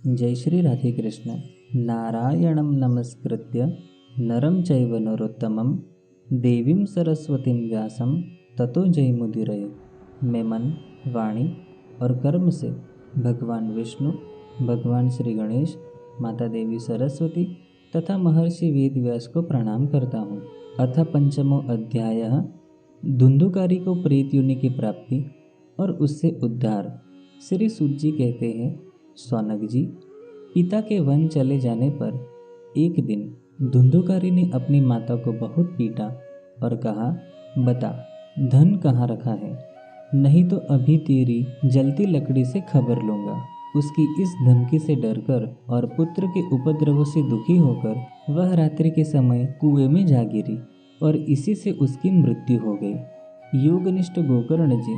जय श्री राधे कृष्ण। नारायणं नमस्कृत्य नरं चैव नरोत्तमं देवीं सरस्वतीं व्यासं ततो जयमुदीरये। मैं मन, वाणी और कर्म से भगवान विष्णु, भगवान श्री गणेश, माता देवी सरस्वती तथा महर्षि वेद व्यास को प्रणाम करता हूँ। अथ पंचमो अध्याय धुंधुकारी को प्रेत योनि की प्राप्ति और उससे उद्धार। श्री सूत जी कहते हैं, सौनक जी, पिता के वन चले जाने पर एक दिन धुंधुकारी ने अपनी माता को बहुत पीटा और कहा, बता धन कहाँ रखा है, नहीं तो अभी तेरी जलती लकड़ी से खबर लूँगा। उसकी इस धमकी से डरकर और पुत्र के उपद्रव से दुखी होकर वह रात्रि के समय कुएं में जा गिरी और इसी से उसकी मृत्यु हो गई। योगनिष्ठ गोकर्ण जी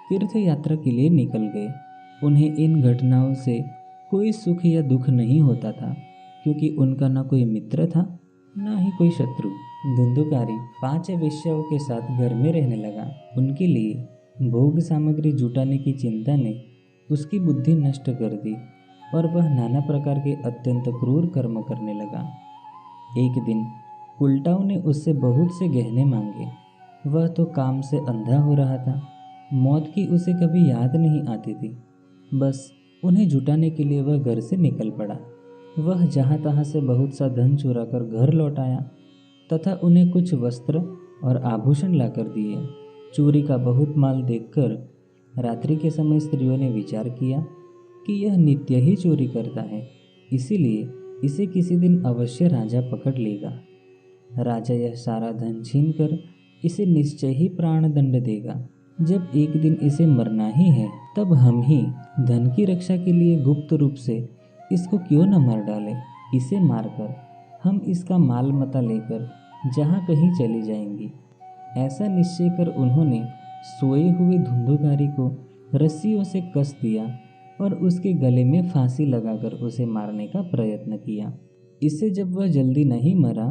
तीर्थ यात्रा के लिए निकल गए। उन्हें इन घटनाओं से कोई सुख या दुख नहीं होता था, क्योंकि उनका न कोई मित्र था न ही कोई शत्रु। धुंधुकारी 5 वेश्याओं के साथ घर में रहने लगा। उनके लिए भोग सामग्री जुटाने की चिंता ने उसकी बुद्धि नष्ट कर दी और वह नाना प्रकार के अत्यंत क्रूर कर्म करने लगा। एक दिन उल्टाओं ने उससे बहुत से गहने मांगे। वह तो काम से अंधा हो रहा था। मौत की उसे कभी याद नहीं आती थी। बस उन्हें जुटाने के लिए वह घर से निकल पड़ा। वह जहाँ तहाँ से बहुत सा धन चुरा कर घर लौट आया तथा उन्हें कुछ वस्त्र और आभूषण लाकर दिए। चोरी का बहुत माल देखकर रात्रि के समय स्त्रियों ने विचार किया कि यह नित्य ही चोरी करता है, इसीलिए इसे किसी दिन अवश्य राजा पकड़ लेगा। राजा यह सारा धन छीनकर इसे निश्चय ही प्राण दंड देगा। जब एक दिन इसे मरना ही है, तब हम ही धन की रक्षा के लिए गुप्त रूप से इसको क्यों न मार डालें। इसे मारकर हम इसका माल मता लेकर जहाँ कहीं चली जाएंगी। ऐसा निश्चय कर उन्होंने सोए हुए धुंधुकारी को रस्सियों से कस दिया और उसके गले में फांसी लगाकर उसे मारने का प्रयत्न किया। इससे जब वह जल्दी नहीं मरा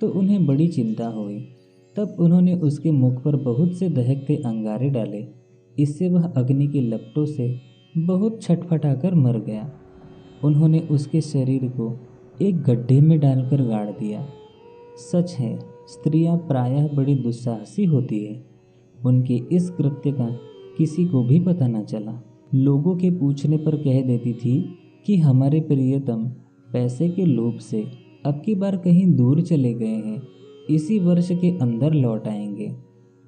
तो उन्हें बड़ी चिंता हुई। तब उन्होंने उसके मुख पर बहुत से दहकते अंगारे डाले। इससे वह अग्नि की लपटों से बहुत छटपटाकर मर गया। उन्होंने उसके शरीर को एक गड्ढे में डालकर गाड़ दिया। सच है, स्त्रियां प्रायः बड़ी दुस्साहसी होती है। उनके इस कृत्य का किसी को भी पता न चला। लोगों के पूछने पर कह देती थी कि हमारे प्रियतम पैसे के लोभ से अब की बार कहीं दूर चले गए हैं, इसी वर्ष के अंदर लौट आएंगे।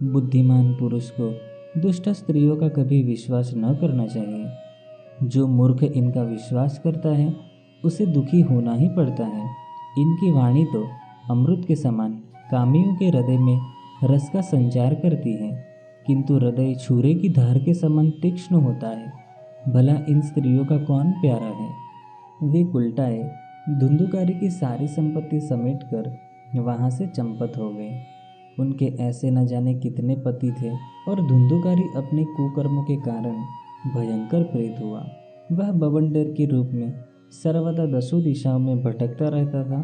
बुद्धिमान पुरुष को दुष्ट स्त्रियों का कभी विश्वास न करना चाहिए। जो मूर्ख इनका विश्वास करता है उसे दुखी होना ही पड़ता है। इनकी वाणी तो अमृत के समान कामियों के हृदय में रस का संचार करती है, किंतु हृदय छुरे की धार के समान तीक्ष्ण होता है। भला इन स्त्रियों का कौन प्यारा है। वे उल्टाए धुंधुकारी की सारी संपत्ति समेटकर वहाँ से चंपत हो गए। उनके ऐसे न जाने कितने पति थे और धुंधुकारी अपने कुकर्मों के कारण भयंकर प्रेत हुआ। वह बवंडर के रूप में सर्वदा 10 दिशाओं में भटकता रहता था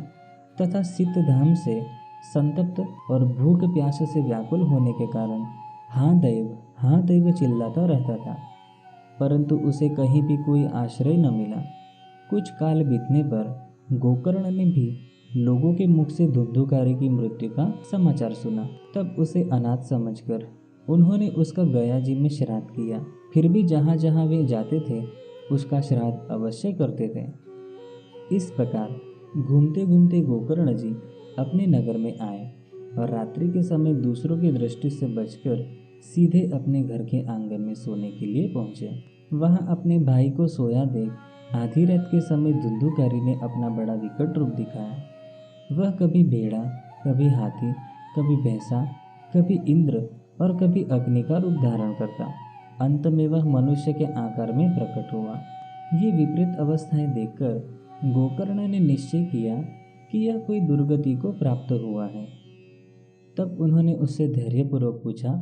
तथा सिद्ध धाम से संतप्त और भूख प्यास से व्याकुल होने के कारण हाँ दैव चिल्लाता रहता था, परंतु उसे कहीं भी कोई आश्रय न मिला। कुछ काल बीतने पर गोकर्ण ने भी लोगों के मुख से धुंधुकारी की मृत्यु का समाचार सुना। तब उसे अनाथ समझकर उन्होंने उसका गया जी में श्राद्ध किया। फिर भी जहाँ जहाँ वे जाते थे उसका श्राद्ध अवश्य करते थे। इस प्रकार घूमते घूमते गोकर्ण जी अपने नगर में आए और रात्रि के समय दूसरों की दृष्टि से बचकर सीधे अपने घर के आंगन में सोने के लिए पहुँचे। वहाँ अपने भाई को सोया देख आधी रात के समय धुंधुकारी ने अपना बड़ा विकट रूप दिखाया। वह कभी भेड़ा, कभी हाथी, कभी भैंसा, कभी इंद्र और कभी अग्नि का रूप धारण करता। अंत में वह मनुष्य के आकार में प्रकट हुआ। ये विपरीत अवस्थाएं देखकर गोकर्ण ने निश्चय किया कि यह कोई दुर्गति को प्राप्त हुआ है। तब उन्होंने उससे धैर्यपूर्वक पूछा,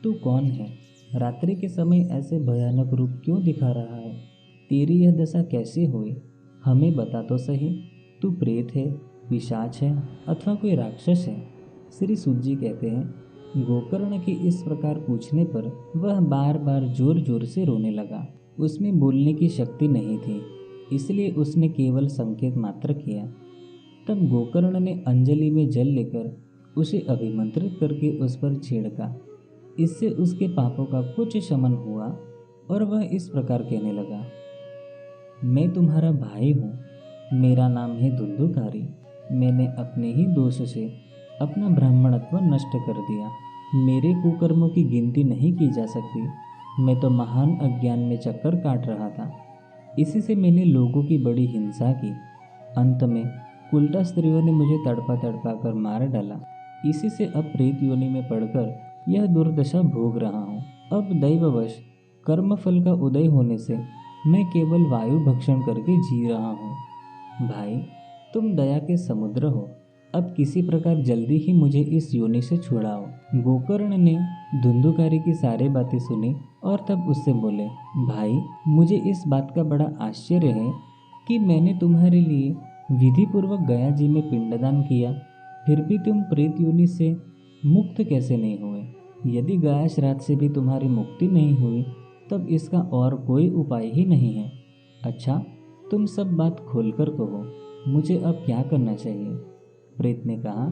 तू कौन है? रात्रि के समय ऐसे भयानक रूप क्यों दिखा रहा है? तेरी यह दशा कैसे हुई? हमें बता तो सही। तू प्रेत है, पिशाच है अथवा कोई राक्षस है? श्री सूत जी कहते हैं, गोकर्ण के इस प्रकार पूछने पर वह बार बार जोर जोर से रोने लगा। उसमें बोलने की शक्ति नहीं थी। इसलिए उसने केवल संकेत मात्र किया। तब गोकर्ण ने अंजलि में जल लेकर उसे अभिमंत्रित करके उस पर छिड़का। इससे उसके पापों का कुछ शमन हुआ और वह इस प्रकार कहने लगा, मैं तुम्हारा भाई हूँ, मेरा नाम है धुंधुकारी। मैंने अपने ही दोष से अपना ब्राह्मणत्व नष्ट कर दिया। मेरे कुकर्मों की गिनती नहीं की जा सकती। मैं तो महान अज्ञान में चक्कर काट रहा था। इसी से मैंने लोगों की बड़ी हिंसा की। अंत में उल्टा स्त्रियों ने मुझे तड़पा तड़पा कर मार डाला। इसी से अब प्रेत योनि में पड़कर यह दुर्दशा भोग रहा हूँ। अब दैववश कर्मफल का उदय होने से मैं केवल वायु भक्षण करके जी रहा हूँ। भाई, तुम दया के समुद्र हो, अब किसी प्रकार जल्दी ही मुझे इस योनि से छुड़ाओ। गोकर्ण ने धुंधुकारी की सारी बातें सुनी और तब उससे बोले, भाई, मुझे इस बात का बड़ा आश्चर्य है कि मैंने तुम्हारे लिए विधि पूर्वक गया जी में पिंडदान किया, फिर भी तुम प्रेत योनि से मुक्त कैसे नहीं हुए? यदि गया श्राद्ध से भी तुम्हारी मुक्ति नहीं हुई तब इसका और कोई उपाय ही नहीं है। अच्छा, तुम सब बात खोलकर कहो, मुझे अब क्या करना चाहिए? प्रेत ने कहा,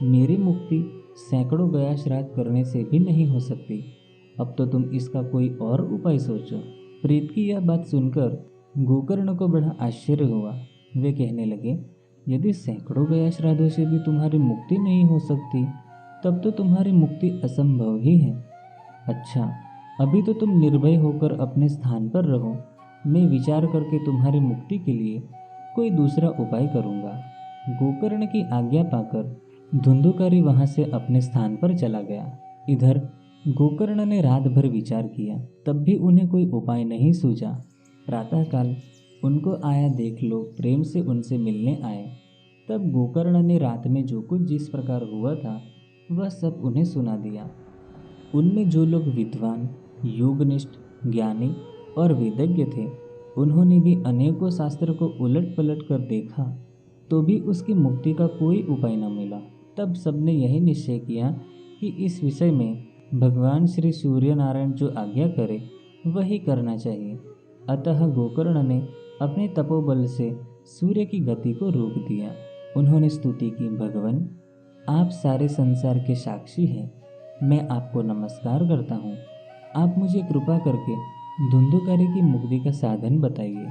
मेरी मुक्ति सैकड़ों गया श्राद्ध करने से भी नहीं हो सकती। अब तो तुम इसका कोई और उपाय सोचो। प्रेत की यह बात सुनकर गोकर्ण को बड़ा आश्चर्य हुआ। वे कहने लगे, यदि सैकड़ों गया श्राद्धों से भी तुम्हारी मुक्ति नहीं हो सकती तब तो तुम्हारी मुक्ति असंभव ही है। अच्छा, अभी तो तुम निर्भय होकर अपने स्थान पर रहो। मैं विचार करके तुम्हारी मुक्ति के लिए कोई दूसरा उपाय करूँगा। गोकर्ण की आज्ञा पाकर धुंधुकारी वहां से अपने स्थान पर चला गया। इधर गोकर्ण ने रात भर विचार किया, तब भी उन्हें कोई उपाय नहीं सूझा। प्रातःकाल उनको आया देख लोग प्रेम से उनसे मिलने आए। तब गोकर्ण ने रात में जो कुछ जिस प्रकार हुआ था वह सब उन्हें सुना दिया। उनमें जो लोग विद्वान, योगनिष्ठ, ज्ञानी और वेदज्ञ थे, उन्होंने भी अनेकों शास्त्र को उलट पलट कर देखा तो भी उसकी मुक्ति का कोई उपाय न मिला। तब सबने यही निश्चय किया कि इस विषय में भगवान श्री सूर्य नारायण जो आज्ञा करे वही करना चाहिए। अतः गोकर्ण ने अपने तपोबल से सूर्य की गति को रोक दिया। उन्होंने स्तुति की, भगवान, आप सारे संसार के साक्षी हैं। मैं आपको नमस्कार करता हूँ। आप मुझे कृपा करके धुंधुकारी की मुक्ति का साधन बताइए।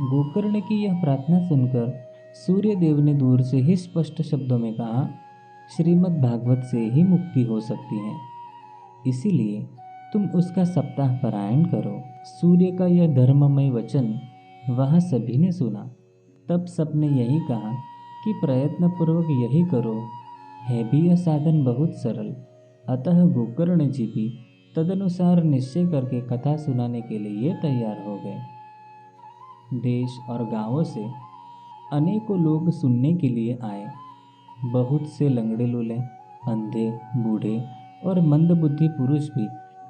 गोकर्ण की यह प्रार्थना सुनकर सूर्य देव ने दूर से ही स्पष्ट शब्दों में कहा, श्रीमद् भागवत से ही मुक्ति हो सकती है, इसीलिए तुम उसका सप्ताह पारायण करो। सूर्य का यह धर्ममय वचन वहाँ सभी ने सुना। तब सबने यही कहा कि प्रयत्न पूर्वक यही करो, है भी यह साधन बहुत सरल। अतः गोकर्ण जी भी तदनुसार निश्चय करके कथा सुनाने के लिए तैयार हो गए। देश और गांवों से अनेकों लोग सुनने के लिए आए। बहुत से लंगड़े लूले, अंधे, बूढ़े और मंदबुद्धि पुरुष भी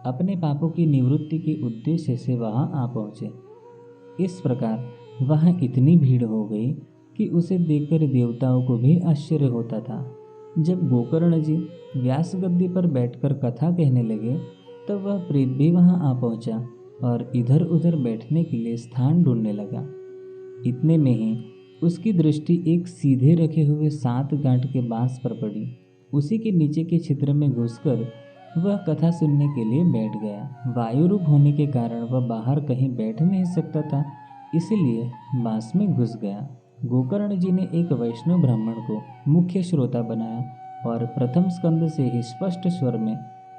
अपने पापों की निवृत्ति के उद्देश्य से वहां आ पहुंचे। इस प्रकार वहां इतनी भीड़ हो गई कि उसे देखकर देवताओं को भी आश्चर्य होता था। जब गोकर्ण जी व्यास गद्दी पर बैठकर कथा कहने लगे तब वह प्रेत भी वहां आ पहुंचा और इधर उधर बैठने के लिए स्थान ढूंढने लगा। इतने में ही उसकी दृष्टि एक सीधे रखे हुए 7 गांठ के बांस पर पड़ी। उसी के नीचे के छिद्र में घुसकर वह कथा सुनने के लिए बैठ गया। वायु रूप होने के कारण वह बाहर कहीं बैठ नहीं सकता था, इसीलिए बांस में घुस गया। गोकर्ण जी ने एक वैष्णव ब्राह्मण को मुख्य श्रोता बनाया और प्रथम स्कंद से ही स्पष्ट स्वर में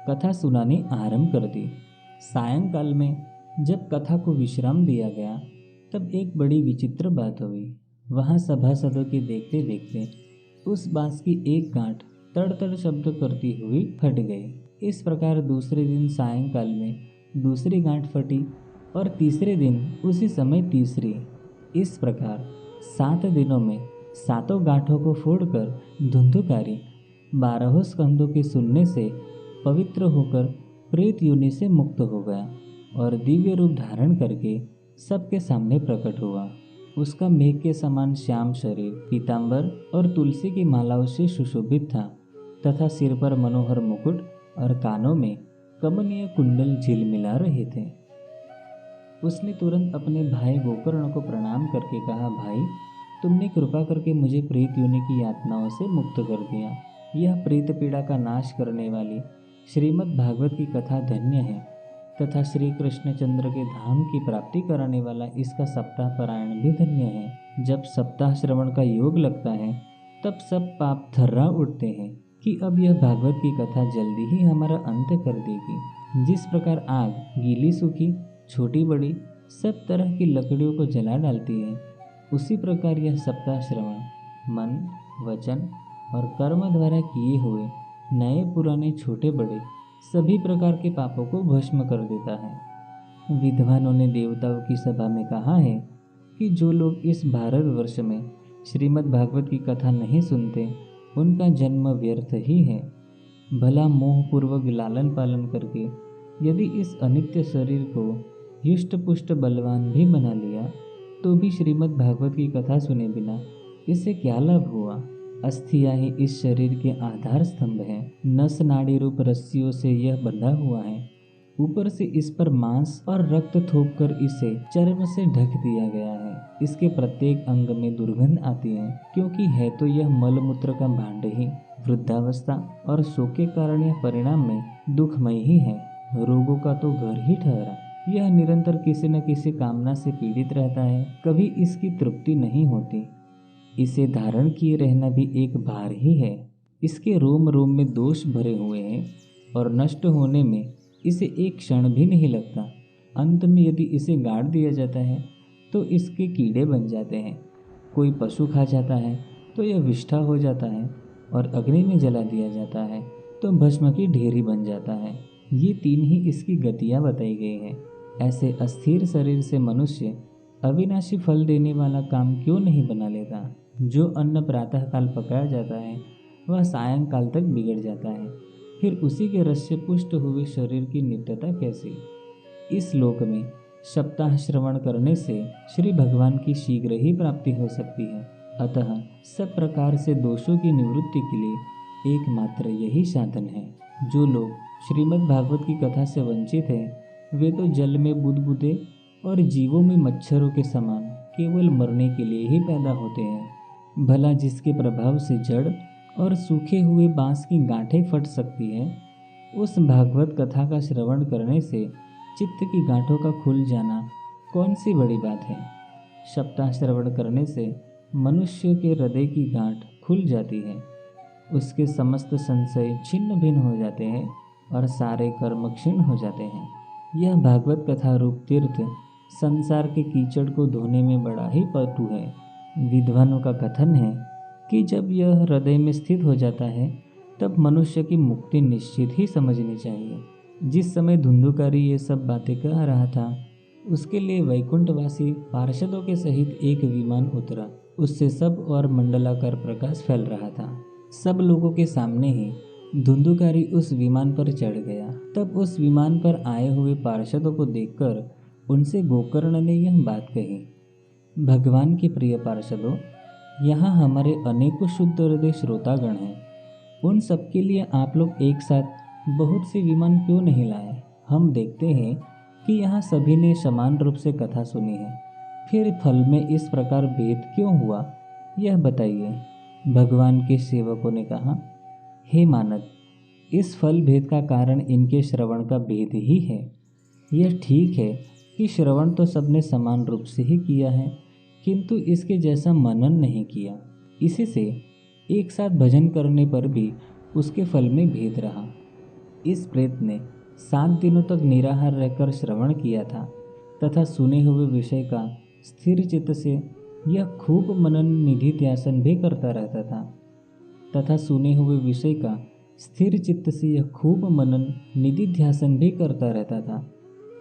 कथा सुनानी आरंभ कर दी। सायंकाल में जब कथा को विश्राम दिया गया तब एक बड़ी विचित्र बात हुई। वहां सभासदों के देखते देखते उस बांस की एक गांठ तड़ तड़ शब्द करती हुई फट गई। इस प्रकार दूसरे दिन सायंकाल में दूसरी गांठ फटी और तीसरे दिन उसी समय तीसरी। इस प्रकार 7 दिनों में 7 गांठों को फोड़कर धुंधुकारी 12 स्कंदों के सुनने से पवित्र होकर प्रेत योनि से मुक्त हो गया और दिव्य रूप धारण करके सबके सामने प्रकट हुआ। उसका मेघ के समान श्याम शरीर पीतांबर और तुलसी की मालाओं से सुशोभित था तथा सिर पर मनोहर मुकुट और कानों में कमनीय कुंडल झिलमिला रहे थे। उसने तुरंत अपने भाई गोकर्ण को प्रणाम करके कहा, भाई, तुमने कृपा करके मुझे प्रेत योनि की यातनाओं से मुक्त कर दिया। यह प्रेत पीड़ा का नाश करने वाली श्रीमद् भागवत की कथा धन्य है तथा श्री कृष्णचंद्र के धाम की प्राप्ति कराने वाला इसका सप्ताह पारायण भी धन्य है। जब सप्ताह श्रवण का योग लगता है तब सब पाप थर्रा उठते हैं कि अब यह भागवत की कथा जल्दी ही हमारा अंत कर देगी। जिस प्रकार आग गीली सूखी छोटी बड़ी सब तरह की लकड़ियों को जला डालती है, उसी प्रकार यह सप्ताह श्रवण मन, वचन और कर्म द्वारा किए हुए नए पुराने छोटे बड़े सभी प्रकार के पापों को भस्म कर देता है। विद्वानों ने देवताओं की सभा में कहा है कि जो लोग इस भारतवर्ष में श्रीमद् भागवत की कथा नहीं सुनते, उनका जन्म व्यर्थ ही है। भला मोहपूर्वक लालन पालन करके यदि इस अनित्य शरीर को युष्ट पुष्ट बलवान भी बना लिया, तो भी श्रीमद् भागवत की कथा सुने बिना इससे क्या लाभ हुआ। अस्थियां ही इस शरीर के आधार स्तंभ हैं। नस नाड़ी रूप रस्सियों से यह बंधा हुआ है। ऊपर से इस पर मांस और रक्त थोप कर इसे चर्म से ढक दिया गया है। इसके प्रत्येक अंग में दुर्गंध आती है, क्योंकि है तो यह मलमूत्र का भांड ही। वृद्धावस्था और शोक के कारण यह परिणाम में दुखमय ही है। रोगों का तो घर ही ठहरा। यह निरंतर किसी न किसी कामना से पीड़ित रहता है, कभी इसकी तृप्ति नहीं होती। इसे धारण किए रहना भी एक भार ही है। इसके रोम रोम में दोष भरे हुए हैं और नष्ट होने में इसे एक क्षण भी नहीं लगता। अंत में यदि इसे गाड़ दिया जाता है तो इसके कीड़े बन जाते हैं। कोई पशु खा जाता है तो यह विष्ठा हो जाता है, और अग्नि में जला दिया जाता है तो भस्म की ढेरी बन जाता है। ये तीन ही इसकी गतियाँ बताई गई हैं। ऐसे अस्थिर शरीर से मनुष्य अविनाशी फल देने वाला काम क्यों नहीं बना लेता। जो अन्न प्रातःकाल पकाया जाता है वह सायंकाल तक बिगड़ जाता है, फिर उसी के रस से पुष्ट हुए शरीर की नित्यता कैसी। इस लोक में सप्ताह श्रवण करने से श्री भगवान की शीघ्र ही प्राप्ति हो सकती है। अतः सब प्रकार से दोषों की निवृत्ति के लिए एकमात्र यही साधन है। जो लोग श्रीमद् भागवत की कथा से वंचित हैं, वे तो जल में बुदबुदे और जीवों में मच्छरों के समान केवल मरने के लिए ही पैदा होते हैं। भला जिसके प्रभाव से जड़ और सूखे हुए बांस की गांठें फट सकती है, उस भागवत कथा का श्रवण करने से चित्त की गांठों का खुल जाना कौन सी बड़ी बात है। सप्ताह श्रवण करने से मनुष्य के हृदय की गांठ खुल जाती है, उसके समस्त संशय छिन्न भिन्न हो जाते हैं और सारे कर्म क्षीण हो जाते हैं। यह भागवत कथा रूप तीर्थ संसार के कीचड़ को धोने में बड़ा ही पटु है। विद्वानों का कथन है कि जब यह हृदय में स्थित हो जाता है तब मनुष्य की मुक्ति निश्चित ही समझनी चाहिए। जिस समय धुंधुकारी ये सब बातें कह रहा था, उसके लिए वैकुंठवासी पार्षदों के सहित एक विमान उतरा। उससे सब और मंडलाकार प्रकाश फैल रहा था। सब लोगों के सामने ही धुंधुकारी उस विमान पर चढ़ गया। तब उस विमान पर आए हुए पार्षदों को देखकर उनसे गोकर्ण ने यह बात कही, भगवान के प्रिय पार्षदों, यहाँ हमारे अनेकों शुद्ध हृदय श्रोतागण हैं। उन सबके लिए आप लोग एक साथ बहुत से विमान क्यों नहीं लाए। हम देखते हैं कि यहाँ सभी ने समान रूप से कथा सुनी है, फिर फल में इस प्रकार भेद क्यों हुआ, यह बताइए। भगवान के सेवकों ने कहा, हे मानद, इस फल भेद का कारण इनके श्रवण का भेद ही है। यह ठीक है कि श्रवण तो सबने समान रूप से ही किया है, किंतु इसके जैसा मनन नहीं किया। इसी से एक साथ भजन करने पर भी उसके फल में भेद रहा। इस प्रेत ने 7 दिनों तक निराहार रहकर श्रवण किया था तथा सुने हुए विषय का स्थिर चित्त से यह खूब मनन निधि ध्यासन भी करता रहता था तथा सुने हुए विषय का स्थिर चित्त से यह खूब मनन निधि ध्यासन भी करता रहता था।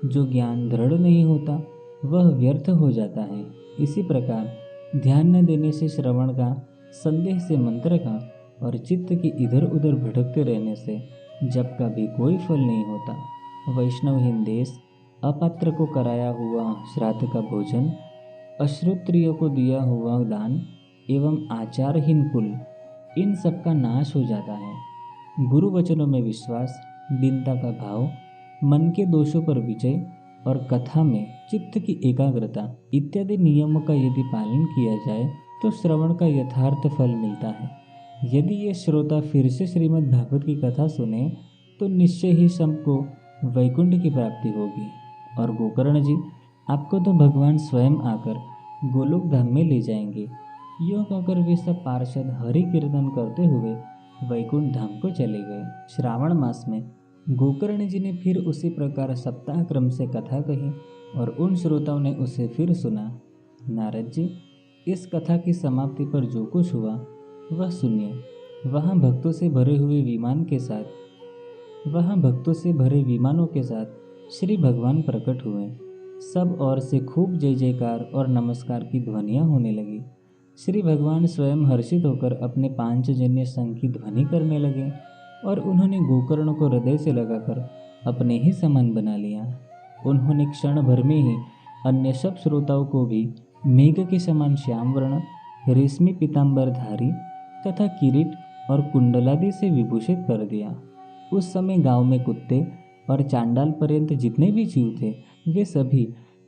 जो ज्ञान दृढ़ नहीं होता वह व्यर्थ हो जाता है। इसी प्रकार ध्यान न देने से श्रवण का, संदेह से मंत्र का और चित्त की इधर उधर भटकते रहने से जप का भी कोई फल नहीं होता। वैष्णवहीन देश, अपात्र को कराया हुआ श्राद्ध का भोजन, अश्रुत्रियों को दिया हुआ दान एवं आचारहीन कुल, इन सब का नाश हो जाता है। गुरु वचनों में विश्वास, दीनता का भाव, मन के दोषों पर विजय और कथा में चित्त की एकाग्रता इत्यादि नियमों का यदि पालन किया जाए तो श्रवण का यथार्थ फल मिलता है। यदि ये श्रोता फिर से श्रीमद् भागवत की कथा सुने तो निश्चय ही सबको वैकुंठ की प्राप्ति होगी। और गोकर्ण जी, आपको तो भगवान स्वयं आकर गोलोक धाम में ले जाएंगे। यूँ कहकर वे सब पार्षद हरि कीर्तन करते हुए वैकुंठ धाम को चले गए। श्रावण मास में गोकर्ण जी ने फिर उसी प्रकार सप्ताह क्रम से कथा कही और उन श्रोताओं ने उसे फिर सुना। नारद जी, इस कथा की समाप्ति पर जो कुछ हुआ वह सुनिए। वहाँ भक्तों से भरे विमानों के साथ श्री भगवान प्रकट हुए। सब ओर से खूब जय जयकार और नमस्कार की ध्वनियाँ होने लगी। श्री भगवान स्वयं हर्षित होकर अपने पांचजन्य संघ की ध्वनि करने लगे और उन्होंने गोकर्ण को हृदय से लगाकर अपने ही समान बना लिया। उन्होंने क्षण भर में ही अन्य सब श्रोताओं को भी मेघ के समान श्याम वर्ण, रेशमी पीताम्बरधारी तथा किरीट और कुंडलादि से विभूषित कर दिया। उस समय गांव में कुत्ते और चांडाल पर्यंत जितने भी जीव थे वे सभी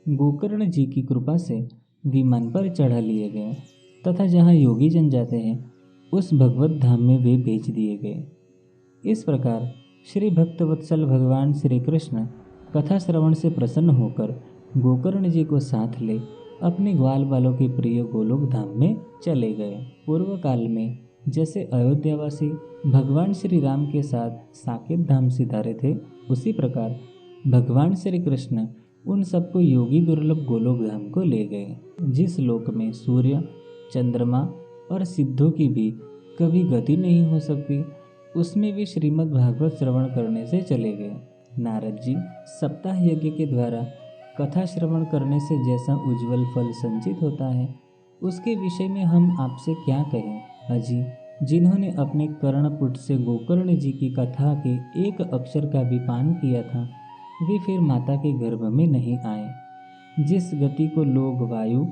गोकर्ण जी की कृपा से विमान पर चढ़ा लिए गए तथा जहाँ योगी जन जाते हैं उस भगवत धाम में वे भेज दिए गए। इस प्रकार श्री भक्तवत्सल भगवान श्री कृष्ण कथा श्रवण से प्रसन्न होकर गोकर्ण जी को साथ ले अपने ग्वाल बालों के प्रिय गोलोक धाम में चले गए। पूर्व काल में जैसे अयोध्यावासी भगवान श्री राम के साथ साकेत धाम सिधारे थे, उसी प्रकार भगवान श्री कृष्ण उन सबको योगी दुर्लभ गोलोक धाम को ले गए, जिस लोक में सूर्य, चंद्रमा और सिद्धों की भी कभी गति नहीं हो सकती। उसमें वे श्रीमद् भागवत श्रवण करने से चले गए। नारद जी, सप्ताह यज्ञ के द्वारा कथा श्रवण करने से जैसा उज्जवल फल संचित होता है उसके विषय में हम आपसे क्या कहें। अजी, जिन्होंने अपने कर्णपुट से गोकर्ण जी की कथा के एक अक्षर का भी पान किया था वे फिर माता के गर्भ में नहीं आए। जिस गति को लोग वायु,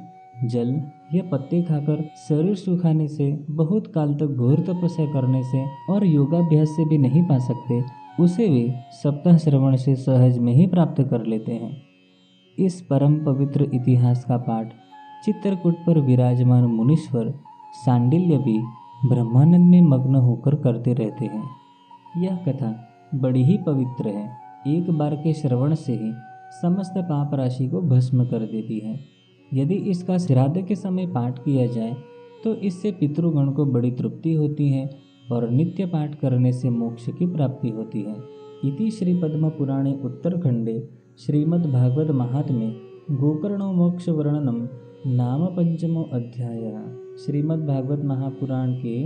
जल या पत्ते खाकर शरीर सुखाने से, बहुत काल तक घोर तपस्या करने से और योगाभ्यास से भी नहीं पा सकते, उसे वे सप्ताह श्रवण से सहज में ही प्राप्त कर लेते हैं। इस परम पवित्र इतिहास का पाठ चित्रकूट पर विराजमान मुनीश्वर सांडिल्य भी ब्रह्मानंद में मग्न होकर करते रहते हैं। यह कथा बड़ी ही पवित्र है। एक बार के श्रवण से ही समस्त पाप राशि को भस्म कर देती है। यदि इसका श्राद्ध के समय पाठ किया जाए तो इससे पितृगण को बड़ी तृप्ति होती है और नित्य पाठ करने से मोक्ष की प्राप्ति होती है। इति श्री पद्म पुराणे उत्तरखंडे श्रीमद् भागवत महात्म्ये गोकर्णो मोक्ष वर्णनम नाम पंचमो अध्याय। श्रीमद् भागवत महापुराण के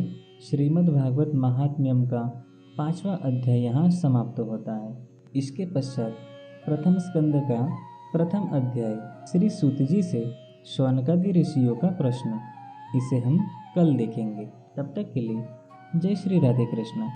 श्रीमद् भागवत महात्म्यम का 5वां अध्याय यहाँ समाप्त होता है। इसके पश्चात प्रथम स्कंद का प्रथम अध्याय श्री सूत जी से शौनकादि ऋषियों का प्रश्न, इसे हम कल देखेंगे। तब तक के लिए जय श्री राधे कृष्ण।